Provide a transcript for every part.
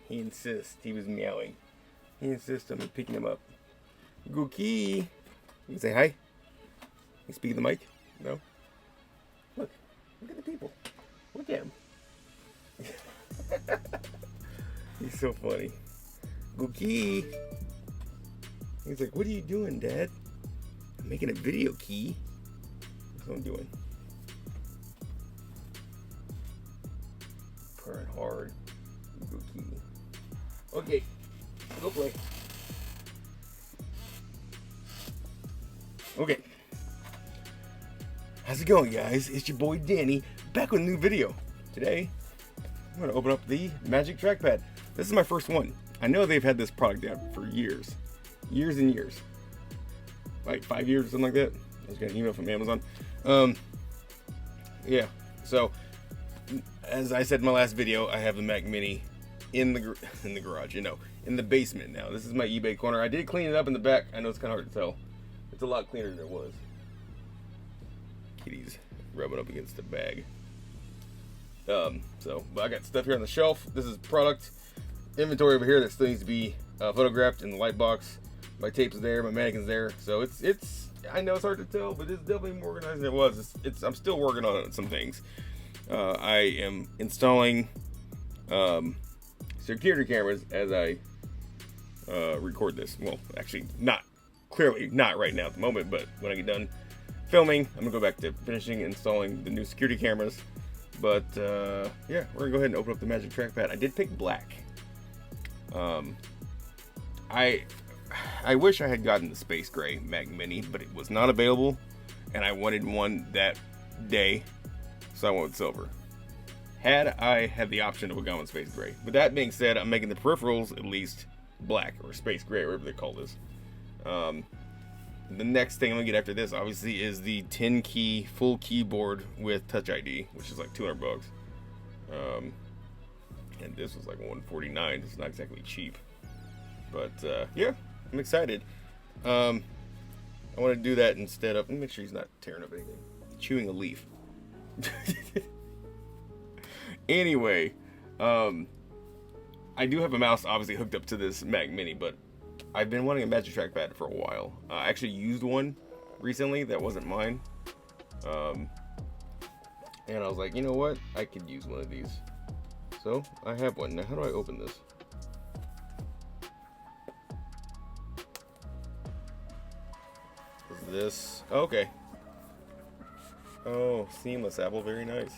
He insists. He was meowing. He insists on me picking him up. Gookie! You can say hi? You speak to the mic? No? Look. Look at the people. Look at him. He's so funny. Gookie! He's like, what are you doing, Dad? I'm making a video, Key. That's what I'm doing. Purring hard. Gookie. Okay, go play. Okay. How's it going, guys? It's your boy Danny, back with a new video. Today, I'm gonna open up the Magic Trackpad. This is my first one. I know they've had this product out for years. Years and years. Like 5 years or something like that. I just got an email from Amazon. Yeah, so, as I said in my last video, I have the Mac Mini in the garage, you know, in the basement now. This is my eBay corner. I did clean it up in the back. I know it's kind of hard to tell. It's a lot cleaner than it was. Kitty's rubbing up against the bag. But I got stuff here on the shelf. This is product inventory over here that still needs to be photographed in the light box. My tape's there, my mannequin's there. So it's I know it's hard to tell, but it's definitely more organized than it was. I'm still working on some things. I am installing security cameras as I record this. Well, actually, clearly not right now at the moment, but when I get done filming, I'm gonna go back to finishing installing the new security cameras. But yeah, we're gonna go ahead and open up the Magic Trackpad. I did pick black. I wish I had gotten the Space Gray Mac Mini, but it was not available, and I wanted one that day, so I went with silver. Had I had the option to go with Space Gray. With that being said, I'm making the peripherals at least black, or Space Gray, whatever they call this. The next thing I'm gonna get after this, obviously, is the 10-key full keyboard with Touch ID, which is like $200. And this was like $149. It's not exactly cheap, but yeah, I'm excited. I want to do that instead of. Let me make sure he's not tearing up anything. Chewing a leaf. Anyway, I do have a mouse obviously hooked up to this Mac Mini, but I've been wanting a Magic Trackpad for a while. I actually used one recently that wasn't mine. And I was like, you know what? I could use one of these. So, I have one. Now, how do I open this? Is this... Okay. Oh, seamless Apple. Very nice.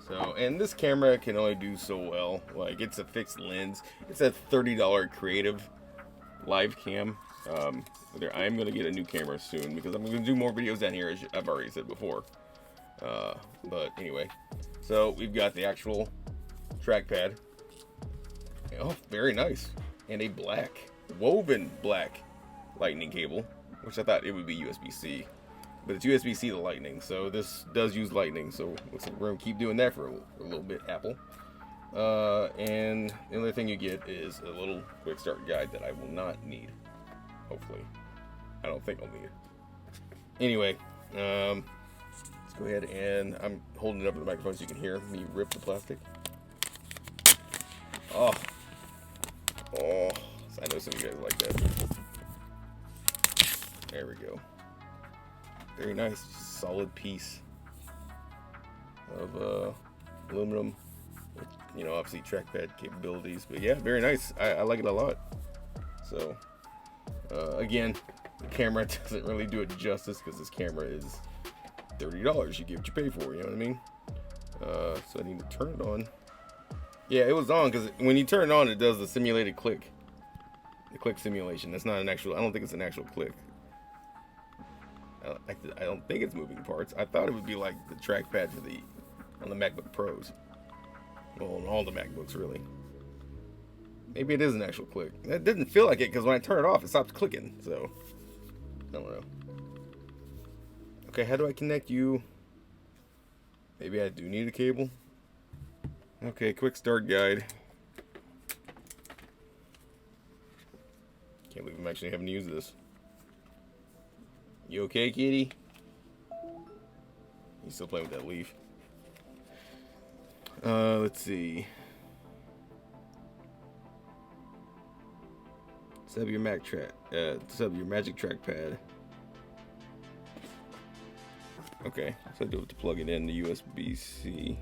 So, and this camera can only do so well. Like, it's a fixed lens. It's a $30 Creative live cam. I am going to get a new camera soon because I'm going to do more videos down here, as I've already said before. But anyway, so we've got the actual trackpad. Oh, very nice. And a black, woven black lightning cable, which I thought it would be USB-C. But it's USB-C to lightning, so this does use lightning, so looks like we're going to keep doing that for a little bit, Apple. And the other thing you get is a little quick start guide that I will not need, hopefully. I don't think I'll need it. Anyway, let's go ahead and I'm holding it up to the microphone so you can hear me rip the plastic. Oh, I know some of you guys like that. There we go. Very nice, solid piece of aluminum with, you know, obviously trackpad capabilities. But yeah, very nice. I like it a lot. So, again, the camera doesn't really do it justice because this camera is $30. You get what you pay for, you know what I mean? So I need to turn it on. Yeah, it was on because when you turn it on, it does the simulated click. The click simulation. That's not an actual, I don't think it's an actual click. I don't think it's moving parts. I thought it would be like the trackpad for on the MacBook Pros. Well, on all the MacBooks, really. Maybe it is an actual click. It didn't feel like it because when I turn it off, it stops clicking. So, I don't know. Okay, how do I connect you? Maybe I do need a cable. Okay, quick start guide. Can't believe I'm actually having to use this. You okay, kitty? He's still playing with that leaf. Let's see. Set up your set up your magic trackpad. Okay, so I do have to plug it in the USB-C.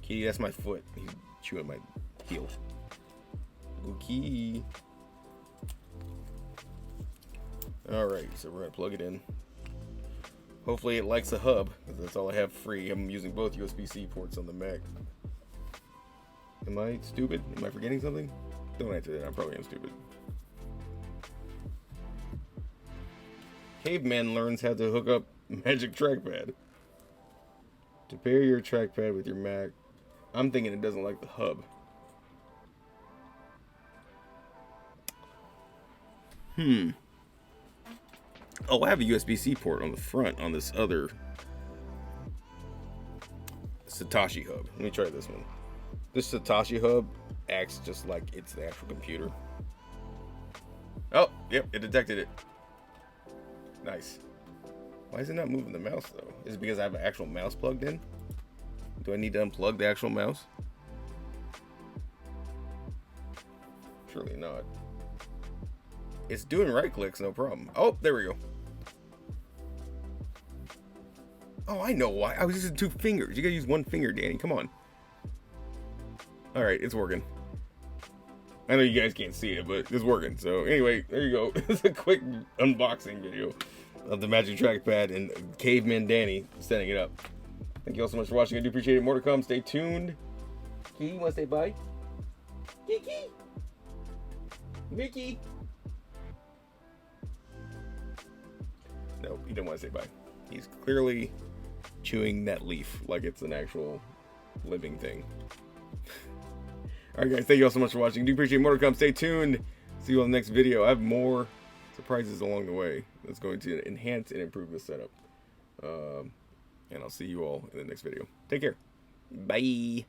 Kitty, that's my foot. He's chewing my heel. Okay. Alright, so we're gonna plug it in. Hopefully it likes the hub, because that's all I have free. I'm using both USB-C ports on the Mac. Am I stupid? Am I forgetting something? Don't answer that. I probably am stupid. Caveman learns how to hook up magic trackpad. To pair your trackpad with your Mac. I'm thinking it doesn't like the hub. Oh, I have a USB-C port on the front on this other Satoshi hub. Let me try this one. This Satoshi hub acts just like it's the actual computer. Oh, yep, it detected it. Nice. Why is it not moving the mouse though? Is it because I have an actual mouse plugged in? Do I need to unplug the actual mouse? Surely not. It's doing right clicks, no problem. Oh, there we go. Oh, I know why. I was using 2 fingers. You gotta use 1 finger, Danny. Come on. Alright, it's working. I know you guys can't see it, but it's working. So, anyway, there you go. It's a quick unboxing video of the Magic Trackpad and Caveman Danny setting it up. Thank you all so much for watching. I do appreciate it. More to come. Stay tuned. Kiki, you want to say bye? Kiki? Mickey? No, he didn't want to say bye. He's clearly chewing that leaf like it's an actual living thing. Alright guys, thank you all so much for watching. I do appreciate it. More to come. Stay tuned. See you on the next video. I have more surprises along the way that's going to enhance and improve this setup. And I'll see you all in the next video. Take care. Bye.